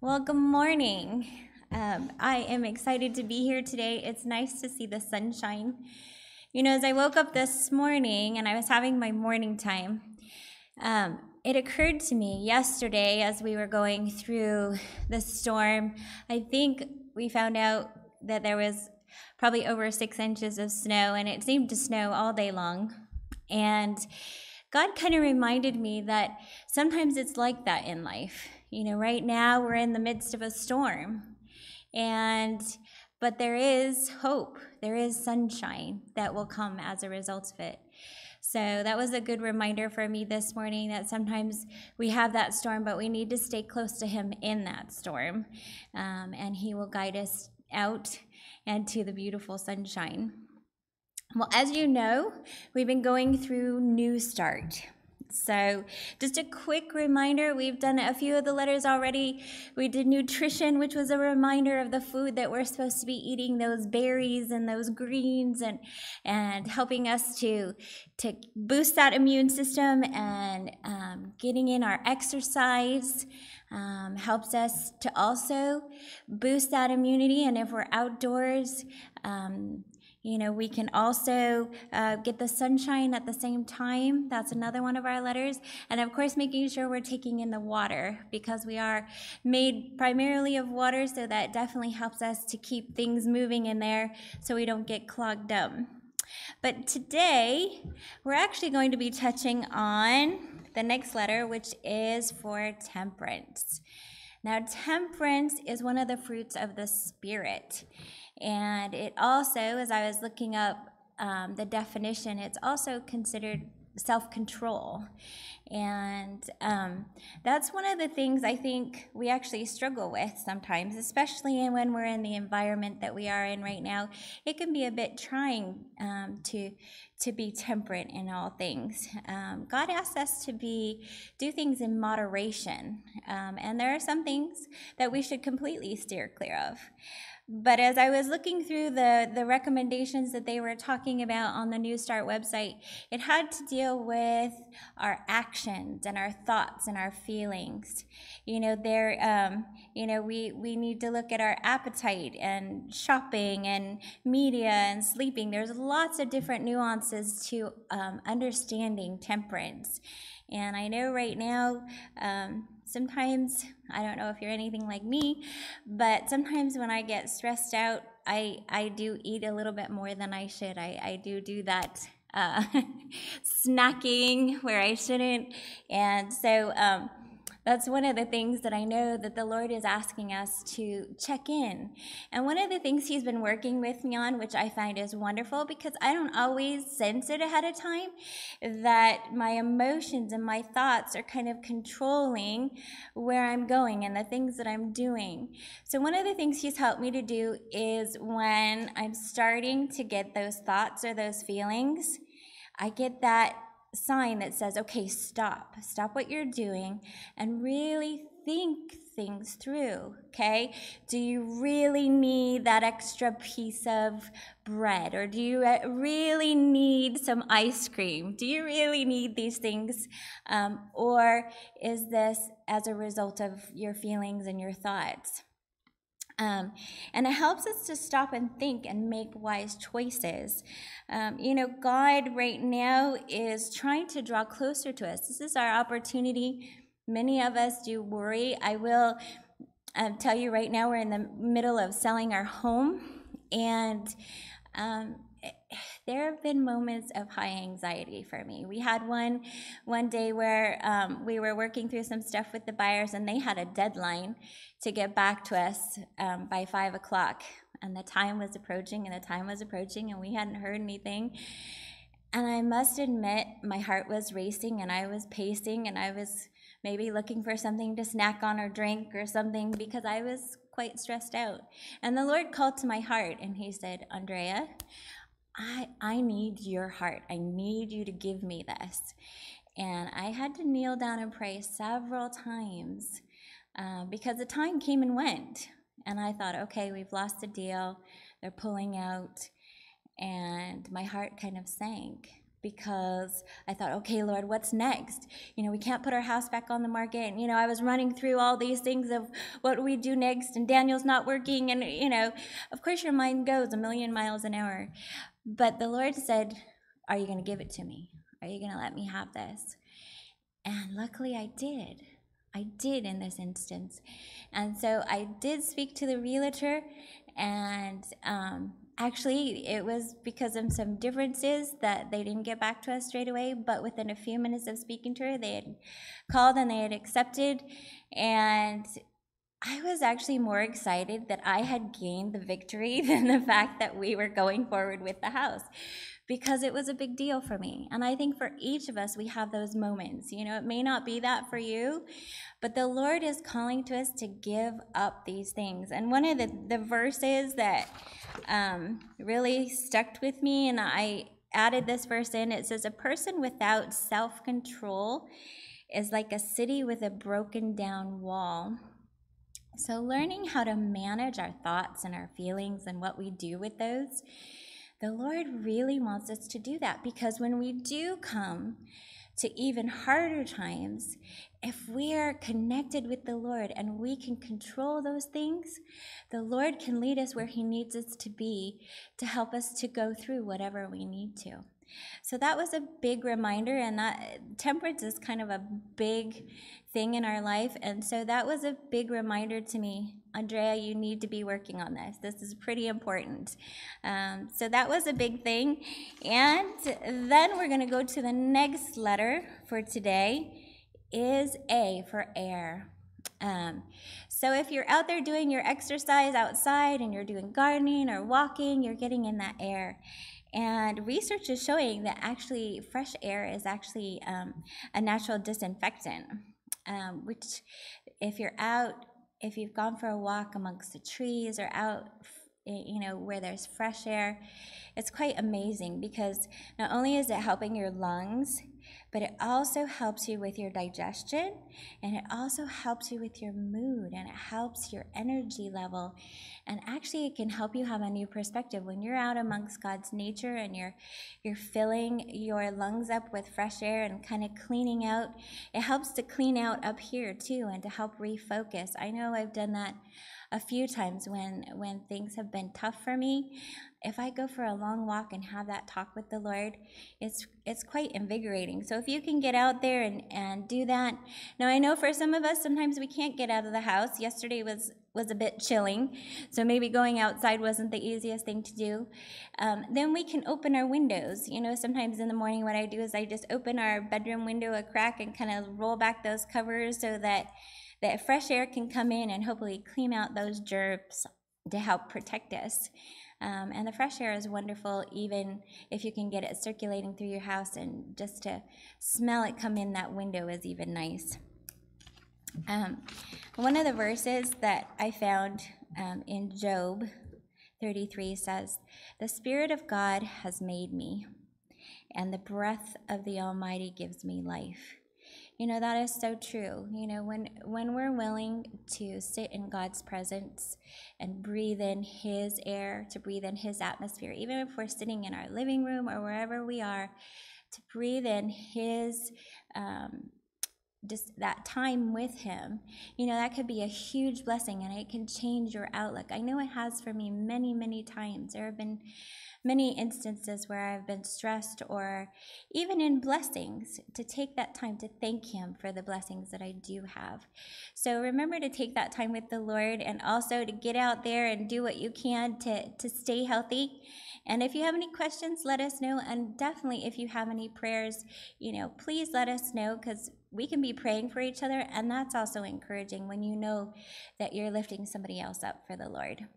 Well, good morning. I am excited to be here today. It's nice to see the sunshine. As I woke up this morning and I was having my morning time, it occurred to me yesterday as we were going through the storm. I think we found out that there was probably over 6 inches of snow, and it seemed to snow all day long. And God kind of reminded me that sometimes it's like that in life. Right now we're in the midst of a storm, and but there is hope. There is sunshine that will come as a result of it. So that was a good reminder for me this morning that sometimes we have that storm, but we need to stay close to Him in that storm, and He will guide us out and to the beautiful sunshine. Well, as you know, we've been going through New Start. So just a quick reminder, we've done a few of the letters already. We did nutrition, which was a reminder of the food that we're supposed to be eating, those berries and those greens, and helping us to boost that immune system, and getting in our exercise helps us to also boost that immunity. And if we're outdoors, we can also get the sunshine at the same time. That's another one of our letters. And of course, making sure we're taking in the water, because we are made primarily of water, so that definitely helps us to keep things moving in there so we don't get clogged up. But today, we're actually going to be touching on the next letter, which is for temperance. Now, temperance is one of the fruits of the Spirit. And it also, as I was looking up the definition, it's also considered self-control. And that's one of the things I think we actually struggle with sometimes, especially when we're in the environment that we are in right now. It can be a bit trying to be temperate in all things. God asks us to do things in moderation, and there are some things that we should completely steer clear of. But as I was looking through the recommendations that they were talking about on the New Start website, it had to deal with our actions and our thoughts and our feelings. We need to look at our appetite and shopping and media and sleeping. There's lots of different nuances to understanding temperance. And I know right now, sometimes, I don't know if you're anything like me, but sometimes when I get stressed out, I do eat a little bit more than I should. I do that snacking where I shouldn't. And so that's one of the things that I know that the Lord is asking us to check in. And one of the things He's been working with me on, which I find is wonderful, because I don't always sense it ahead of time, that my emotions and my thoughts are kind of controlling where I'm going and the things that I'm doing. So one of the things He's helped me to do is when I'm starting to get those thoughts or those feelings, I get that sign that says, okay, stop what you're doing and really think things through. Okay, do you really need that extra piece of bread, or do you really need some ice cream? Do you really need these things, or is this as a result of your feelings and your thoughts? And it helps us to stop and think and make wise choices. God right now is trying to draw closer to us. This is our opportunity. Many of us do worry. I will tell you right now, we're in the middle of selling our home, and there have been moments of high anxiety for me. We had one day where we were working through some stuff with the buyers, and they had a deadline to get back to us by 5 o'clock. And the time was approaching, and we hadn't heard anything. And I must admit, my heart was racing, and I was pacing, and I was maybe looking for something to snack on or drink or something, because I was quite stressed out. And the Lord called to my heart, and He said, Andrea, I need your heart. I need you to give me this. And I had to kneel down and pray several times because the time came and went. And I thought, okay, we've lost the deal. They're pulling out. And my heart kind of sank. because I thought, okay, Lord, what's next? We can't put our house back on the market. And, I was running through all these things of what do we do next, and Daniel's not working. And, of course your mind goes a million miles an hour. But the Lord said, are you going to give it to me? Are you going to let me have this? And luckily I did. I did in this instance. And so I did speak to the realtor, and actually it was because of some differences that they didn't get back to us straight away, but within a few minutes of speaking to her, they had called and they had accepted. And I was actually more excited that I had gained the victory than the fact that we were going forward with the house, because it was a big deal for me. And I think for each of us, we have those moments. It may not be that for you, but the Lord is calling to us to give up these things. And one of the verses that really stuck with me, and I added this verse in, it says, a person without self-control is like a city with a broken down wall. So learning how to manage our thoughts and our feelings and what we do with those, the Lord really wants us to do that, because when we do come to even harder times, if we are connected with the Lord and we can control those things, the Lord can lead us where he needs us to be to help us to go through whatever we need to. So that was a big reminder, and that temperance is kind of a big thing in our life. And so that was a big reminder to me, Andrea, you need to be working on this. This is pretty important. So that was a big thing. And then we're going to go to the next letter for today, is A for air. So if you're out there doing your exercise outside and you're doing gardening or walking, you're getting in that air. And research is showing that actually fresh air is actually a natural disinfectant, which if you're out, if you've gone for a walk amongst the trees or out, where there's fresh air, it's quite amazing, because not only is it helping your lungs, but it also helps you with your digestion, and it also helps you with your mood, and it helps your energy level. And actually it can help you have a new perspective when you're out amongst God's nature and you're filling your lungs up with fresh air and kind of cleaning out. It helps to clean out up here too, and to help refocus. I know I've done that a few times when things have been tough for me. If I go for a long walk and have that talk with the Lord, it's quite invigorating. So if you can get out there and do that. Now I know for some of us, sometimes we can't get out of the house. Yesterday was a bit chilling, so maybe going outside wasn't the easiest thing to do. Then we can open our windows. Sometimes in the morning what I do is I just open our bedroom window a crack and kind of roll back those covers so that fresh air can come in and hopefully clean out those germs to help protect us. And the fresh air is wonderful, even if you can get it circulating through your house, and just to smell it come in that window is even nice. One of the verses that I found in Job 33 says, "The Spirit of God has made me, and the breath of the Almighty gives me life." That is so true. When we're willing to sit in God's presence and breathe in his air, to breathe in his atmosphere, even if we're sitting in our living room or wherever we are, to breathe in his, just that time with him, that could be a huge blessing, and it can change your outlook. I know it has for me many, many times. There have been many instances where I've been stressed, or even in blessings, to take that time to thank him for the blessings that I do have. So remember to take that time with the Lord, and also to get out there and do what you can to stay healthy. And if you have any questions, let us know. And definitely if you have any prayers, please let us know, because we can be praying for each other, and that's also encouraging when you know that you're lifting somebody else up for the Lord.